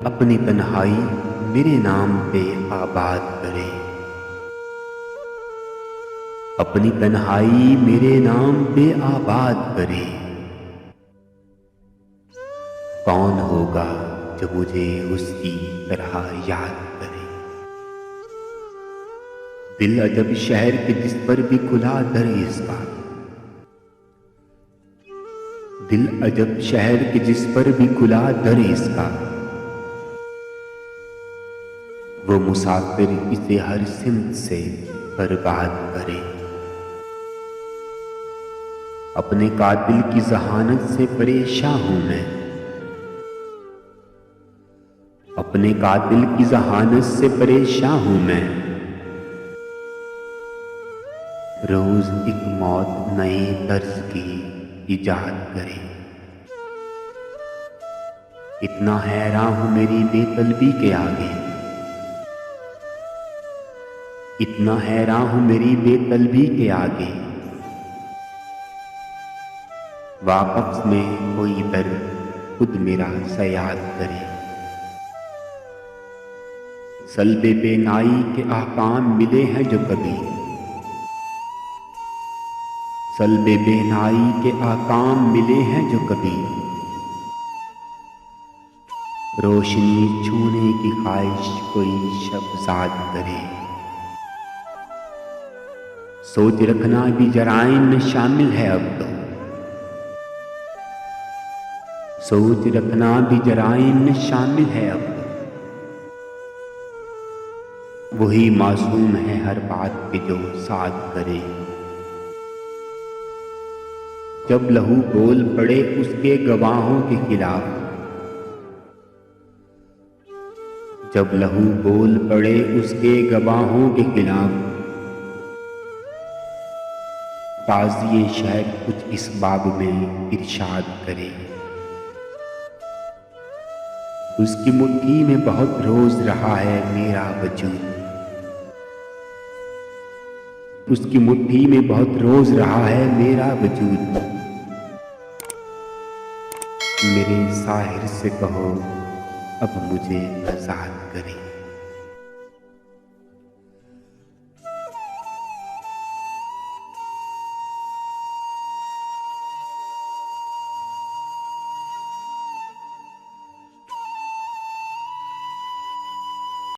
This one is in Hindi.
अपनी तन्हाई मेरे नाम पे आबाद करे। अपनी तन्हाई मेरे नाम पे आबाद करे। कौन होगा जो मुझे उसकी तरह याद करे। दिल अजब शहर के जिस पर भी खुला दर इसका। दिल अजब शहर के जिस पर भी खुला दर इसका। वो मुसाफिर इसे हर सिमत से बर्बाद करे। अपने कातिल की जहानत से परेशान हूं मैं। अपने कातिल की जहानत से परेशान हूं मैं। रोज एक मौत नए तर्ज की इजाद करे। इतना हैरान हूं मेरी बेतलबी के आगे। इतना हैरान हूं मेरी बेतलबी के आगे। वापस में कोई दर्द खुद मेरा सयाद करे। सल्बे बेनाई के अहकाम मिले हैं जो कभी। सल्बे बेनाई के अहकाम मिले हैं जो कभी। रोशनी छूने की ख्वाहिश कोई शब्ज़ाद करे। सोच रखना भी जराइम में शामिल है अब तो। सोच रखना भी जराइम में शामिल है अब तो। वही मासूम है हर बात के जो साथ करे। जब लहू बोल पड़े उसके गवाहों के खिलाफ। जब लहू बोल पड़े उसके गवाहों के खिलाफ। काज़ी शहर कुछ इस बाब में इरशाद करे। उसकी मुट्ठी में बहुत रोज रहा है मेरा वजूद। उसकी मुट्ठी में बहुत रोज रहा है मेरा वजूद। मेरे साहिर से कहो अब मुझे आजाद करे।